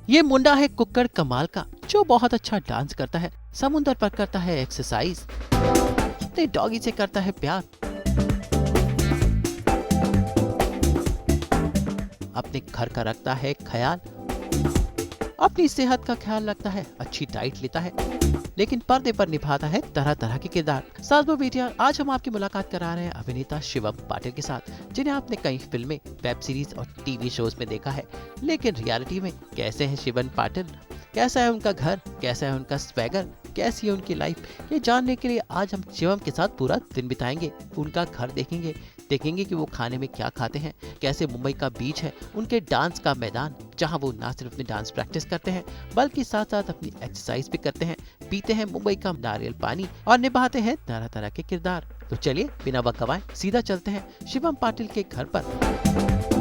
ये मुंडा है कुक्कड़ कमाल का, जो बहुत अच्छा डांस करता है, समुंदर पर करता है एक्सरसाइज, अपने डॉगी से करता है प्यार, अपने घर का रखता है ख्याल, अपनी सेहत का ख्याल रखता है, अच्छी डाइट लेता है, लेकिन पर्दे पर निभाता है तरह तरह के किरदार। सासबू बेटियां, आज हम आपकी मुलाकात करा रहे हैं अभिनेता शिवम पाटिल के साथ, जिन्हें आपने कई फिल्में, वेब सीरीज और टीवी शोज में देखा है। लेकिन रियलिटी में कैसे है शिवम पाटिल, कैसा है उनका घर, कैसा है उनका स्वैगर, कैसी है उनकी लाइफ, ये जानने के लिए आज हम शिवम के साथ पूरा दिन बिताएंगे। उनका घर देखेंगे कि वो खाने में क्या खाते हैं, कैसे मुंबई का बीच है, उनके डांस का मैदान जहां वो ना सिर्फ अपनी डांस प्रैक्टिस करते हैं बल्कि साथ साथ अपनी एक्सरसाइज भी करते हैं, पीते हैं मुंबई का नारियल पानी और निभाते हैं तरह तरह के किरदार। तो चलिए बिना वक्त गवाए सीधा चलते हैं शिवम पाटिल के घर पर।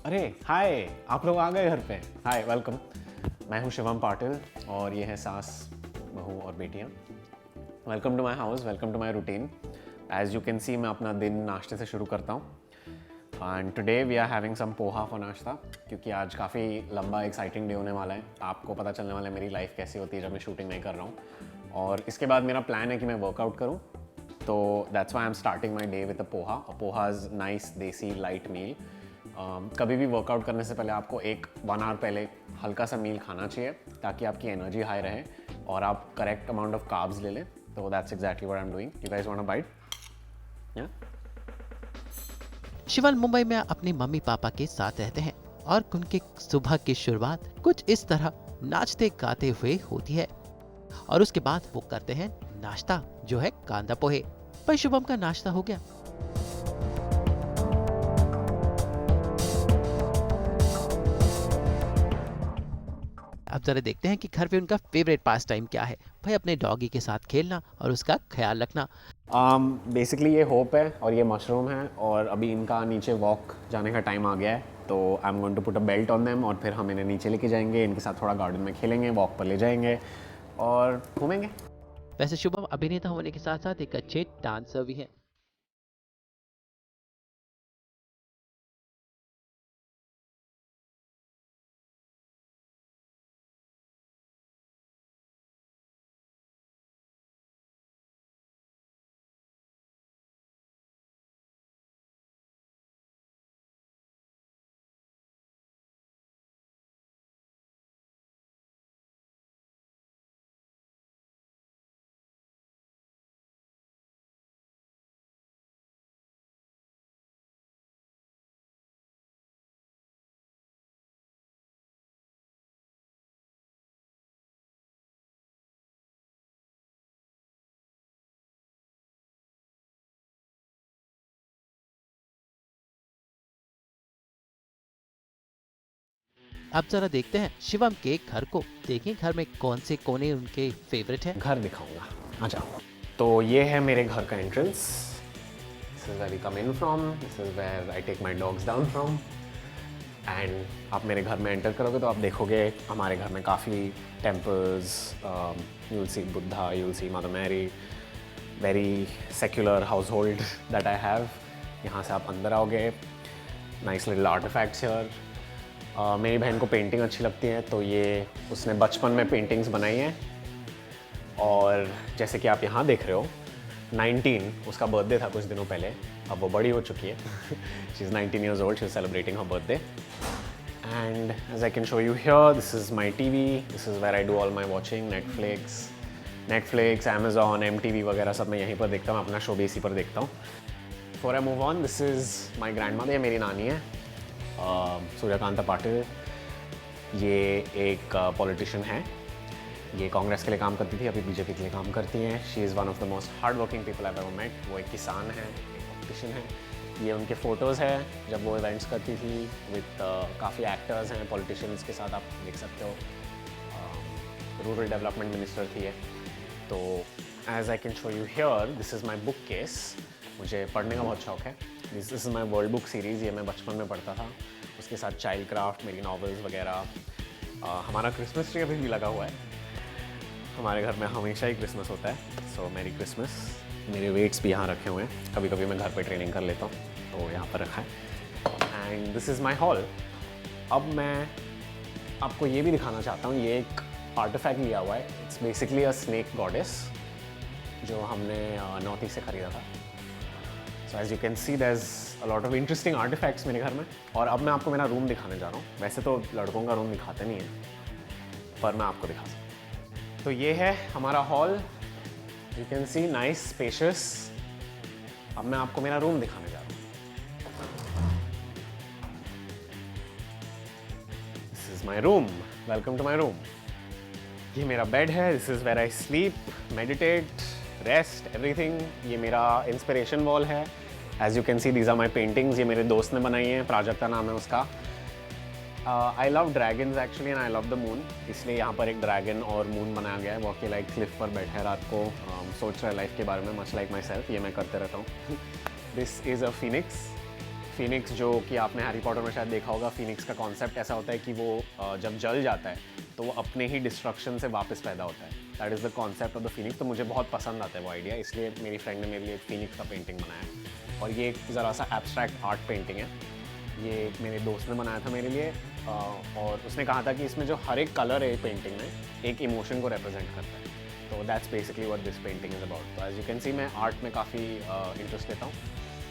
अरे हाय, आप लोग आ गए घर पे। हाय, वेलकम। मैं हूँ शिवम पाटिल और ये है सास, बहू और बेटियाँ। Welcome to my house, welcome to my routine. As you can see, मैं अपना दिन नाश्ते से शुरू करता हूँ। And today we are having some poha for nashta, क्योंकि आज काफ़ी लंबा एक्साइटिंग डे होने वाला है। आपको पता चलने वाला है मेरी लाइफ कैसी होती है जब मैं शूटिंग नहीं कर रहा हूँ। और इसके बाद मेरा प्लान है कि मैं वर्कआउट करूँ, तो that's why I am starting my day with a poha. Poha is nice देसी लाइट मील। कभी भी वर्कआउट करने से पहले आपको 1 आवर पहले हल्का सा मील खाना चाहिए, ताकि आपकी एनर्जी हाई रहे और आप करेक्ट अमाउंट ऑफ कार्ब्स ले लें। तो that's exactly what I am doing. You guys want a bite? Yeah? Shivam Mumbai में अपने मम्मी पापा के साथ रहते हैं और उनके सुबह की शुरुआत कुछ इस तरह नाचते गाते हुए होती है और उसके बाद वो करते हैं नाश्ता, जो है कांदा पोहे। पर शुभम का नाश्ता हो गया। अब जरा देखते हैं कि घर पे उनका फेवरेट पास टाइम क्या है। भाई अपने डॉगी के साथ खेलना और उसका ख्याल रखना। बेसिकली ये होप है और ये मशरूम है, और अभी इनका नीचे वॉक जाने का टाइम आ गया है, तो I am going to put a belt on them और फिर हम इन्हें नीचे लेके जाएंगे, इनके साथ थोड़ा गार्डन में खेलेंगे, वॉक पर ले जाएंगे और घूमेंगे। वैसे शुभम अभिनेता होने के साथ साथ एक अच्छे डांसर भी हैं। अब जरा देखते हैं शिवम के घर को। देखें घर में कौन से कोने उनके फेवरेट हैं। घर दिखाऊंगा, आ जाओ। तो ये है मेरे घर का entrance. This is where we come in from, this is where I take my dogs down from. And आप मेरे घर में एंटर करोगे तो आप देखोगे हमारे घर में काफ़ी temples, you will see Buddha, you will see Mother Mary, very secular household that I have. यहाँ से आप अंदर आओगे, नाइस लिटिल आर्टिफैक्ट्स हियर। मेरी बहन को पेंटिंग अच्छी लगती है, तो ये उसने बचपन में पेंटिंग्स बनाई हैं। और जैसे कि आप यहाँ देख रहे हो, 19 उसका बर्थडे था कुछ दिनों पहले, अब वो बड़ी हो चुकी है। She is 19 years old, she is celebrating her birthday. And as I can show you here, this is my TV, this is where I do all my watching. Netflix, Amazon, MTV वगैरह सब मैं यहीं पर देखता हूँ, अपना show भी इसी पर देखता हूँ। For I move on, this is my grand mother, ये मेरी नानी है, सूर्यकांता पाटिल। ये एक पॉलिटिशियन है, ये कांग्रेस के लिए काम करती थी, अभी बीजेपी के लिए काम करती हैं। She is one of the most hard working people I have ever met. वो एक किसान है, पॉलिटिशियन है। ये उनके फ़ोटोज़ हैं जब वो इवेंट्स करती थी विद काफ़ी एक्टर्स हैं, पॉलिटिशियंस के साथ, आप देख सकते हो। रूरल डेवलपमेंट मिनिस्टर थी ये। तो as I can show you here, this is my book case. मुझे पढ़ने का बहुत शौक है। This is my world book series, ये मैं बचपन में पढ़ता था। उसके साथ चाइल्ड क्राफ्ट, मेरी नॉवेल्स वगैरह। हमारा क्रिसमस ट्री अभी भी लगा हुआ है, हमारे घर में हमेशा ही क्रिसमस होता है। सो मैरी क्रिसमस। मेरे वेट्स भी यहाँ रखे हुए हैं, कभी कभी मैं घर पे ट्रेनिंग कर लेता हूँ तो यहाँ पर रखा है। And this is my hall. अब मैं आपको ये भी दिखाना चाहता हूँ, ये एक आर्टिफैक्ट लिया हुआ है। It's basically a snake goddess जो हमने नॉर्थ ईस्ट से ख़रीदा था। So as you can see there is a lot of interesting artefacts मेरे घर में। और अब मैं आपको मेरा रूम दिखाने जा रहा हूँ। वैसे तो लड़कों का रूम दिखाते नहीं है, पर मैं आपको दिखा सकता हूँ। तो ये है हमारा hall. You can see nice spacious. अब मैं आपको मेरा रूम दिखाने जा रहा हूँ। This is my room. Welcome to my room. ये मेरा बेड है। This is where I sleep, meditate, rest, everything. ये मेरा इंस्पिरेशन वॉल है। As you can see these are my paintings. ये मेरे दोस्त ने बनाई है, प्राजक्ता नाम है उसका। I love dragons actually and I love the moon, इसलिए यहाँ पर एक ड्रैगन और मून बनाया गया है। वो अकेला एक क्लिफ पर बैठा है रात को, सोच रहा है लाइफ के बारे में, मच लाइक माई सेल्फ। ये मैं करते रहता हूँ। This is a Phoenix. Phoenix जो कि आपने हैरी पॉटर में शायद देखा होगा। फिनिक्स का कॉन्सेप्ट ऐसा होता है कि वो जब जल जाता है तो वो अपने ही डिस्ट्रक्शन से वापस पैदा होता है। That is the concept of the Phoenix. तो मुझे बहुत पसंद आता है वो आइडिया, इसलिए मेरी फ्रेंड ने मेरे लिए एक फिनिक्स का पेंटिंग बनाया है। और ये एक ज़रा सा एब्स्ट्रैक्ट आर्ट पेंटिंग है। ये मेरे दोस्त ने बनाया था मेरे लिए, और उसने कहा था कि इसमें जो हर एक कलर है पेंटिंग में एक इमोशन को रिप्रेजेंट करता है। तो that's basically what this painting is about. तो एज यू कैन सी मैं आर्ट में काफ़ी इंटरेस्ट लेता हूँ।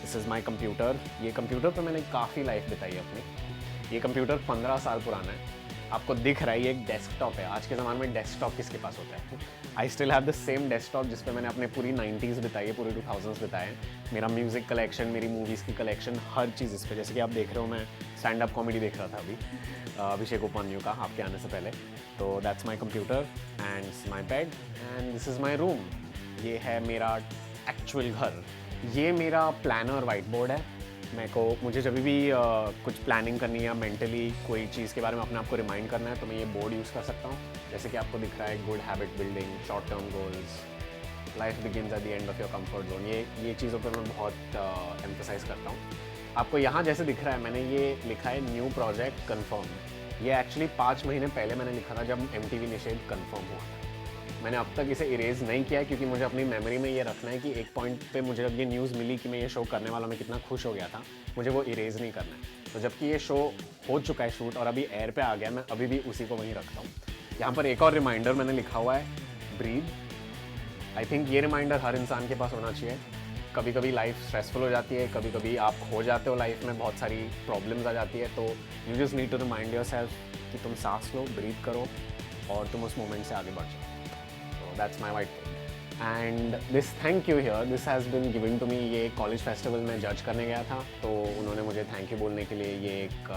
This is my computer. ये कंप्यूटर पर मैंने काफ़ी लाइफ बिताई है अपनी। ये कंप्यूटर 15 साल पुराना है। आपको दिख रहा है ये एक डेस्कटॉप है। आज के ज़माने में डेस्कटॉप किसके पास होता है? I still have the same desktop जिस पे मैंने अपने पूरी 90s बिताई है, पूरे 2000s बिताए हैं। मेरा म्यूज़िक कलेक्शन, मेरी मूवीज़ की कलेक्शन, हर चीज़ इस पे। जैसे कि आप देख रहे हो, मैं स्टैंड अप कॉमेडी देख रहा था अभी अभिषेक उपमन्यु का, आपके आने से पहले। तो that's my computer and my bed and this is my room. ये है मेरा एक्चुअल घर। ये मेरा प्लानर वाइट बोर्ड है। मुझे जब भी कुछ प्लानिंग करनी है या मेंटली कोई चीज़ के बारे में अपने आप को रिमाइंड करना है तो मैं ये बोर्ड यूज़ कर सकता हूँ। जैसे कि आपको दिख रहा है, good habit building, short term goals, life begins at the end of your comfort zone. ये चीज़ों पर मैं बहुत एम्फसाइज़ करता हूँ। आपको यहाँ जैसे दिख रहा है, मैंने ये लिखा है न्यू प्रोजेक्ट कन्फर्म। ये एक्चुअली 5 महीने पहले मैंने लिखा था जब MTV निषेध कन्फर्म हुआ था। मैंने अब तक इसे इरेज नहीं किया क्योंकि मुझे अपनी मेमोरी में ये रखना है कि एक पॉइंट पे मुझे जब ये न्यूज़ मिली कि मैं ये शो करने वाला, मैं कितना खुश हो गया था, मुझे वो इरेज नहीं करना है। तो जबकि ये शो हो चुका है शूट और अभी एयर पे आ गया, मैं अभी भी उसी को वहीं रखता हूँ। यहाँ पर एक और रिमाइंडर मैंने लिखा हुआ है, ब्रीथ। आई थिंक ये रिमाइंडर हर इंसान के पास होना चाहिए। कभी कभी लाइफ स्ट्रेसफुल हो जाती है, कभी कभी आप खो जाते हो, लाइफ में बहुत सारी प्रॉब्लम्स आ जाती है, तो you just need to remind yourself कि तुम सांस लो, ब्रीथ करो और तुम उस मोमेंट से आगे बढ़ जाओ। That's my white board. And this thank you here, this has been given to me। ये कॉलेज फेस्टिवल में जज करने गया था तो उन्होंने मुझे थैंक यू बोलने के लिए ये एक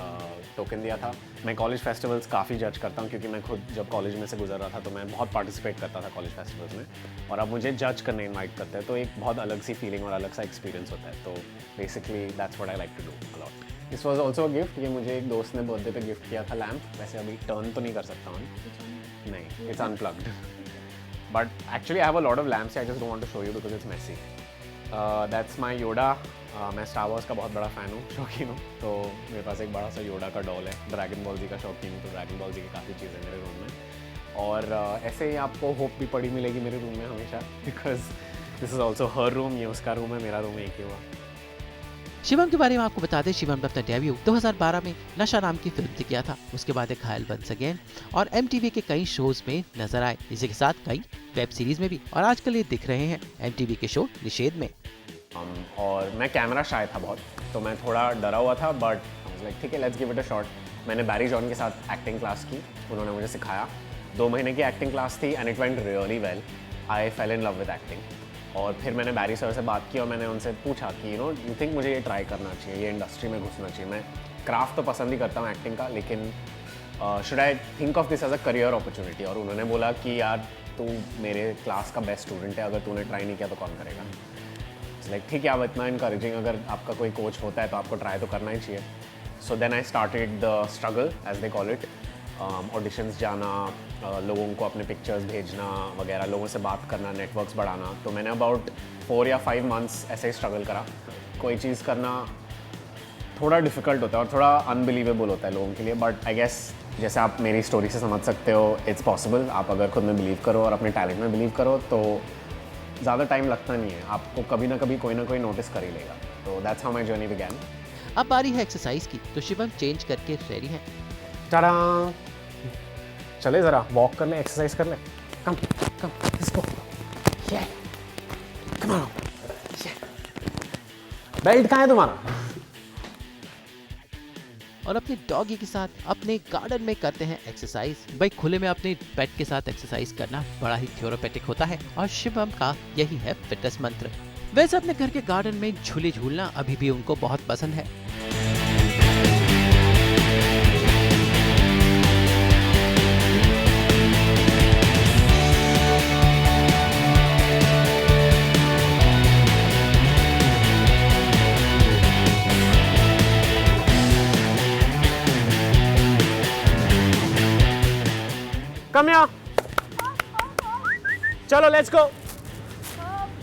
टोकन दिया था। मैं कॉलेज फेस्टिवल्स काफ़ी जज करता हूँ क्योंकि मैं खुद जब कॉलेज में से गुजर रहा था तो मैं बहुत पार्टिसिपेट करता था कॉलेज फेस्टिवल्स में, और अब मुझे जज करने इन्वाइट करते हैं तो एक बहुत अलग सी फीलिंग और अलग सा एक्सपीरियंस होता है। तो basically that's what I like to do a lot. This was also a gift. ये मुझे एक दोस्त ने बर्थडे पे गिफ्ट किया था लैम्प। वैसे अभी टर्न तो नहीं कर सकता हूँ, नहीं, it's unplugged. But actually I have a lot of lamps. I just don't want to show you because it's messy. That's my Yoda. मैं Star Wars का बहुत बड़ा फ़ैन हूँ, शौकीन हूँ। तो मेरे पास एक बड़ा सा योडा का डॉल है। ड्रैगन बॉल जी का शौकीन हूँ तो ड्रैगन बॉल जी की काफ़ी चीज़ें मेरे रूम में। और ऐसे ही आपको होप भी पड़ी मिलेगी मेरे रूम में हमेशा, because this is also her room. ये उसका रूम है, मेरा रूम एक ही हुआ। शिवम के बारे में आपको बता दें, शिवम ने अपना डेब्यू 2012 में नशा नाम की फिल्म से किया था। उसके बाद एक घायल वंस अगेन और MTV के कई शोज में नजर आए, इसी के साथ कई वेब सीरीज में भी, और आजकल ये दिख रहे हैं MTV के शो निषेध में। और मैं कैमरा शाय था बहुत, तो मैं थोड़ा डरा हुआ था, बट लाइक ठीक है, let's give it a shot. मैंने बैरी जॉन के साथ एक्टिंग क्लास की, उन्होंने मुझे सिखाया। 2 महीने की एक्टिंग क्लास थी and it went really well. I fail in love with acting. और फिर मैंने बैरी सर से बात की और मैंने उनसे पूछा कि यू थिंक मुझे ये ट्राई करना चाहिए, ये इंडस्ट्री में घुसना चाहिए। मैं क्राफ्ट तो पसंद ही करता हूँ एक्टिंग का, लेकिन should I think of this as a career opportunity. और उन्होंने बोला कि यार तू मेरे क्लास का बेस्ट स्टूडेंट है, अगर तूने ट्राई नहीं किया तो कौन करेगा। इट्स लाइक ठीक है, आप इतना इनकरेजिंग अगर आपका कोई कोच होता है तो आपको ट्राई तो करना ही चाहिए. So then I started the struggle as they call it. Auditions जाना, लोगों को अपने पिक्चर्स भेजना वगैरह, लोगों से बात करना, नेटवर्क्स बढ़ाना. तो मैंने अबाउट 4 या 5 मंथ्स ऐसे ही स्ट्रगल करा. कोई चीज़ करना थोड़ा डिफ़िकल्ट होता है और थोड़ा अनबिलीवेबल होता है लोगों के लिए, बट आई गेस जैसे आप मेरी स्टोरी से समझ सकते हो, इट्स पॉसिबल. आप अगर खुद में बिलीव करो और अपने टैलेंट में बिलीव करो तो ज़्यादा टाइम लगता नहीं है, आपको कभी ना कभी कोई ना कोई नोटिस कर ही लेगा. तो that's how my journey began. अब बारी है एक्सरसाइज की, तो शिवम चेंज करके रेडी है. टाटा, चले ज़रा वॉक कर ले, एक्सरसाइज कर ले. Come come, let's go. Come on. Belt कहाँ है तुम्हारा? और अपने डॉगी के साथ अपने गार्डन में करते हैं एक्सरसाइज. भाई खुले में अपने पेट के साथ एक्सरसाइज करना बड़ा ही थेरोपेटिक होता है और शिवम का यही है फिटनेस मंत्र. वैसे अपने घर के गार्डन में झूले झूलना अभी भी उनको बहुत पसंद है. Come here. चलो let's go.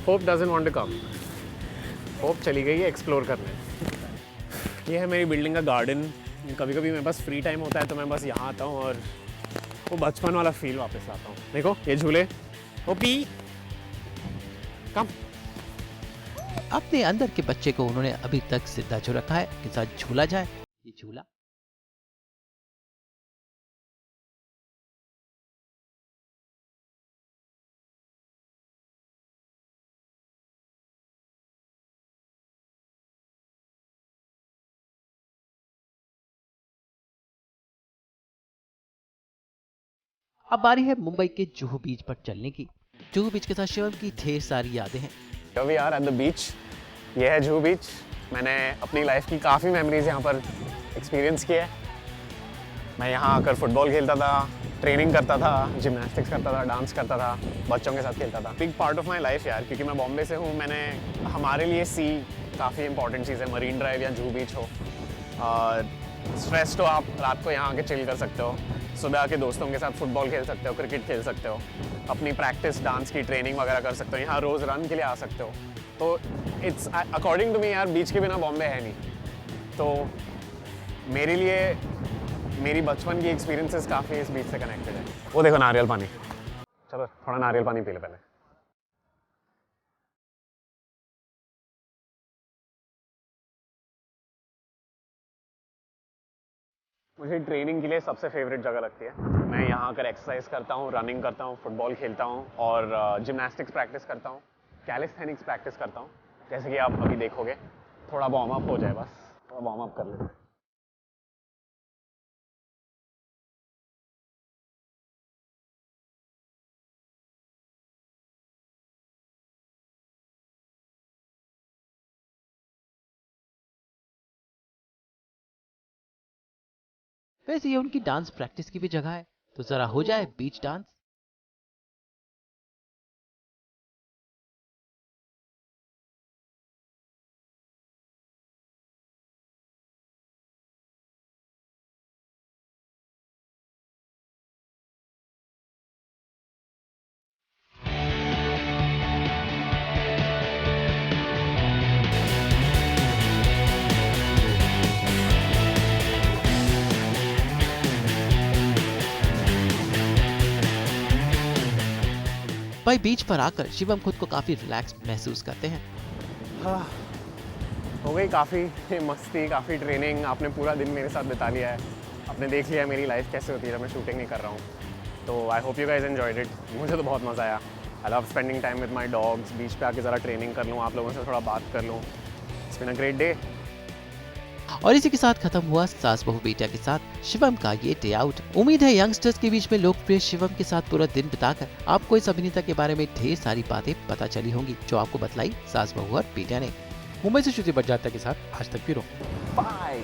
Hope doesn't want to come. Hope चली गई है एक्सप्लोर करने. ये है मेरी बिल्डिंग का गार्डन. कभी कभी मेरे पास फ्री टाइम होता है तो मैं बस यहाँ आता हूँ और वो बचपन वाला फील वापस लाता हूँ. देखो ये झूले. ओपी कम. अपने अंदर के बच्चे को उन्होंने अभी तक जिंदा जो रखा है कि साथ झूला जाए. ये झूला अब बारी है मुंबई के जुहू बीच पर चलने की. जुहू बीच के साथ शिवम की ढेर सारी यादें हैं. Here we are at the beach. ये है जुहू बीच. मैंने अपनी लाइफ की काफ़ी मेमोरीज यहाँ पर एक्सपीरियंस की है. मैं यहाँ आकर फुटबॉल खेलता था, ट्रेनिंग करता था, जिम्नास्टिक्स करता था, डांस करता था, बच्चों के साथ खेलता था. Big part of my life यार, क्योंकि मैं बॉम्बे से हूँ. मैंने हमारे लिए सी काफ़ी इंपॉर्टेंट चीज़ है. मरीन ड्राइव या जुहू बीच हो, स्ट्रेस तो आप रात को यहाँ आके चिल कर सकते हो. सुबह आके दोस्तों के साथ फुटबॉल खेल सकते हो, क्रिकेट खेल सकते हो, अपनी प्रैक्टिस डांस की ट्रेनिंग वगैरह कर सकते हो. यहाँ रोज़ रन के लिए आ सकते हो. तो इट्स अकॉर्डिंग टू मी यार, बीच के बिना बॉम्बे है नहीं. तो मेरे लिए मेरी बचपन की एक्सपीरियंसेस काफ़ी इस बीच से कनेक्टेड है. वो देखो नारियल पानी. चलो थोड़ा नारियल पानी पी ले पहले. मुझे ट्रेनिंग के लिए सबसे फेवरेट जगह लगती है. मैं यहाँ आकर एक्सरसाइज करता हूँ, रनिंग करता हूँ, फुटबॉल खेलता हूँ और जिम्नास्टिक्स प्रैक्टिस करता हूँ, कैलिस्थेनिक्स प्रैक्टिस करता हूँ. जैसे कि आप अभी देखोगे, थोड़ा वार्म अप हो जाए, बस थोड़ा वार्म अप कर लेते हैं. वैसे ये उनकी डांस प्रैक्टिस की भी जगह है, तो जरा हो जाए बीच डांस. भाई बीच पर आकर शिवम खुद को काफी रिलैक्स महसूस करते हैं. हाँ, हो गई काफ़ी मस्ती, काफ़ी ट्रेनिंग. आपने पूरा दिन मेरे साथ बिता लिया है. आपने देख लिया मेरी लाइफ कैसे होती है जब मैं शूटिंग नहीं कर रहा हूँ. तो I hope you guys enjoyed it. मुझे तो बहुत मज़ा आया. I love spending time with my dogs. Beach पे आके ज़रा ट्रेनिंग कर लूँ, आप लोगों से थोड़ा बात कर लूँ. It's been a great day. और इसी के साथ खत्म हुआ सास बहू बेटा के साथ शिवम का ये डे आउट. उम्मीद है यंगस्टर्स के बीच में लोकप्रिय शिवम के साथ पूरा दिन बिताकर आपको इस अभिनेता के बारे में ढेर सारी बातें पता चली होंगी जो आपको बतलाई सास बहू और बेटा ने. मुंबई से श्रुति बजाता के साथ आज तक ब्यूरो. बाय.